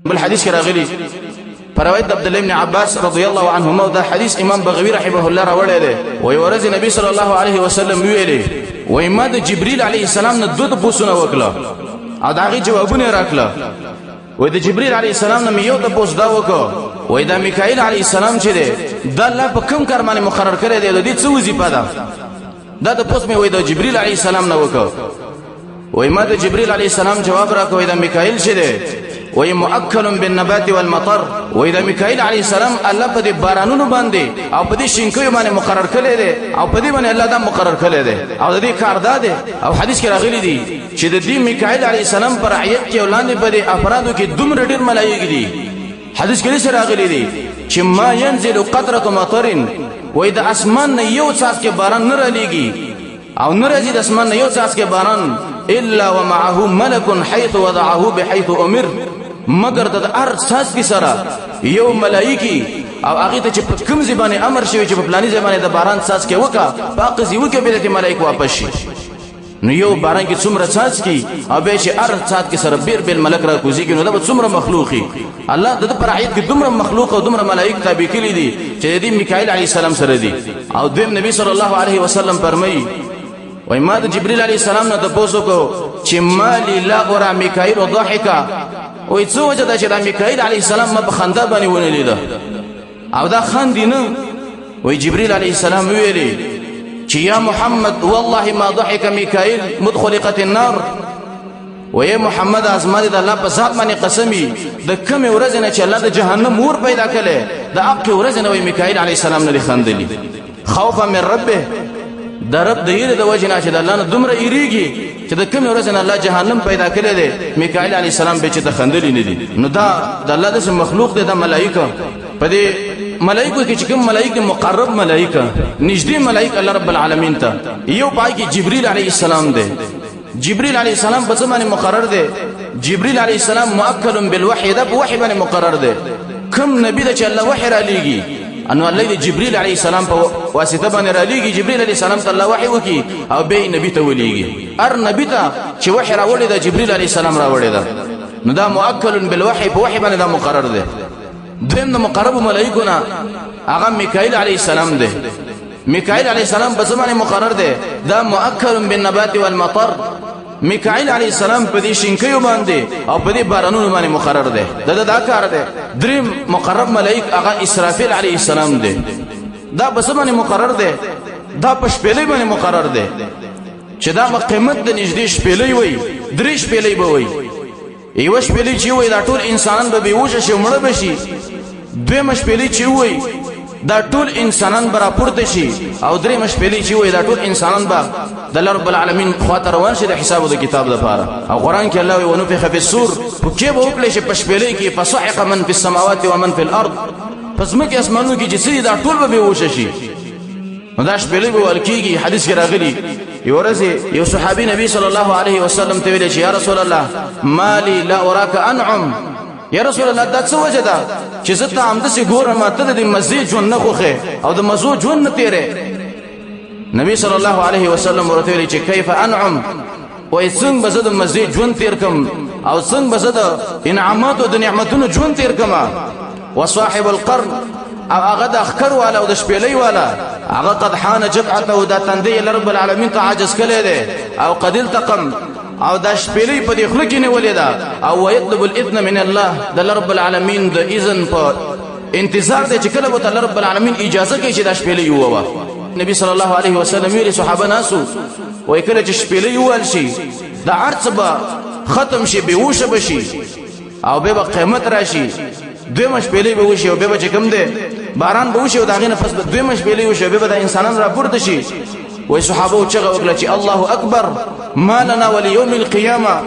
بل حديث راغلي فروايت عبد الله بن عباس رضي الله عنهما ده حديث امام بغوي رحمه الله راوړی دی ويورز النبي صلى الله عليه وسلم ویلي وایما د جبريل عليه السلام نه دوه پوښتنه وکړه او داغي جوابونه راکړه وای د جبريل عليه السلام نه یو د پوښتنه دا وکړه وای د میکائیل عليه السلام چې دی د الله په کوم کار باندې مقرر کړی دی د دې څه وظیفه ده دا د پوښتنه وای د جبريل عليه السلام نه وکړه وای ما د جبريل عليه السلام جواب راکوي د میکائیل چې دی وای مؤکل بالنبات والمطر وای د میکائیل علی السلام الله په دې بارانونو باندې او په دې شینکو باندې مقرر کړی دی او په دې باندې الله دا مقرر کړی دی او د دې کار دی او حدیث کې راغلی دی چې د دې میکائیل علی السلام پر رعیت کې ولاندې په دې افرادو کې دومره ډېر ملایکې دي حدیث کې راغلی دی چې ما ينزل قطره مطر وای د اسمان نه یو څاڅکی باران نه رالیږي او نه راځي د اسمان نه یو څاڅکی باران الا ومعه ملك حيث وضعه بحيث امر مگر د هر ساس کی سره یو ملائکی او هغه ته چې په کوم زبانه امر شوی چې په پلاني زبانه د باران ساس کې وکا پاک زیو کې به د ملائک واپس شي نو یو باران کې څومره ساس کی او به چې هر سات کې سره بیر ملک را کوزي کې نو دا څومره مخلوقي الله د پر عید کې دومره مخلوق او دومره ملائک تابع کړي دي چې د میکائیل علی السلام سره دي او د نبی صلی الله علیه وسلم فرمایي وای ما د جبريل علی السلام نه تاسو کو چې مالی لا اورا میکائیل ضحکا وای څو وجه دا چې د میکائیل علی السلام ما په خندا باندې ونه لیدا او دا خندینه وای جبريل علی السلام ویلي چې یا محمد والله ما ضحك میکائیل مدخلقه النار وای محمد ازمانه د الله په ذات باندې قسمی د کوم ورځ نه چې الله د جهنم اور پیدا کړي د اق ورځ نه وای میکائیل علی السلام نه خندلی خوفا من ربه د رب د یره د وجه نه چې د الله نه دومره ایریږي چې د کوم ورځ نه الله جهنم پیدا کړی دی میکائیل علی السلام به چې د خندلی نه دي نو دا د الله د مخلوق دی د ملائکه په دې ملائکه کې چې کوم ملائکه مقرب ملائکه نږدې ملائکه الله رب العالمین ته یو پای کې جبريل علی السلام دی جبريل علی السلام په زمانه مقرر دی جبريل علی السلام مؤکل بالوحی ده په وحی باندې مقرر دی کوم نبی ده چې الله وحی را لېږي انو الله دې جبريل عليه السلام په واسطه باندې را لېږي جبريل عليه السلام ته الله وحي وکي او به نبی ته ولېږي هر نبی ته چې وحي راوړي دا جبريل عليه السلام راوړي دا نو دا مؤکل بالوحي په وحي باندې دا مقرر دی دیم مقرب ملائکونه هغه میکائیل عليه السلام دی میکائیل عليه السلام په زمانه مقرر دی دا مؤکل بالنبات والمطر میکائیل علی السلام په دې شینکیو باندې او په دې بارانونو باندې مقرر دی دا کار دی دریم مقرب ملائک هغه اسرافیل علی السلام دی دا په سمانه مقرر دی دا په شپېلې باندې مقرر دی چې دا قیمت د نږدې شپېلې وي درې شپېلې به وي یو شپېلې چې وي دا ټول انسانان به بیهوش شي مړه بشي دویم شپېلې چې وي دا ټول انسانان برا پورته شي او درې مشپېلې چې وي دا ټول انسانان به د رب العالمین خاطر روان شي د حساب د کتاب لپاره او قران کې الله وي ونفخ في الصور کې به وکړي چې پشپېلې کې فصعق من في السماوات ومن في الارض پس مکه اسمانو کې چې دا ټول به بیهوش شي نو دا شپېلې به ولکېږي حدیث کې راغلي یو ورځ یو صحابي نبی صلی الله علیه وسلم ته ویل چې یا رسول الله مالی لا اراك انعم یا رسول الله دا څه وجه ده چې زه ته همداسې ګورم ته د مزې ژوند نه خوښې او د مزو ژوند نه تیرې نبی صلی الله علیه وسلم ورته ویل چې کیف انعم وای څنګه به زه د مزې ژوند تیر کم او څنګه به زه د انعاماتو د نعمتونو ژوند تیر کم وصاحب القرن او هغه د اخکر والا او د شپېلې والا هغه قد حان جبعته دا تندې رب العالمین ته عاجز کړي دي او قد التقم او دا شپېلې په دې خله کې نیولې ده او ويطلب الاذن من الله د رب العالمین د اذن په انتظار دی چې کله به الله رب العالمین اجازه کوي چې دا شپېلې یووه نبی صلی الله علیه وسلم ویلي صحابه ناسو وای کله چې شپېلې یووال شي دا هر څه به ختم شي بیهوشه بشي او به قیامت راشي دویمه شپېلې به وشي او به چې کوم دی باران به وشي او دا غي نفس به دویمه شپېلې وشي به د انسانان را پورته شي وای صحابه چغه وکړه چې الله اکبر ما لنا وليوم القيامه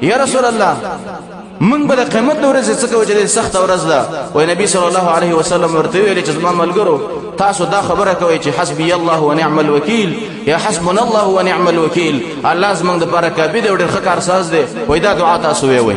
یا رسول الله من به قیامت ورځ څه کوي چې سخت ورځ ده وای نبی صلی الله علیه وسلم ورته ویل چې زما ملګرو تاسو دا خبره کوي چې حسبي الله ونعم الوکیل یا حسبنا الله ونعم الوکیل الله زمونږ د برکت به ډېر ښه کار ساز دی وای دا دعا تاسو وی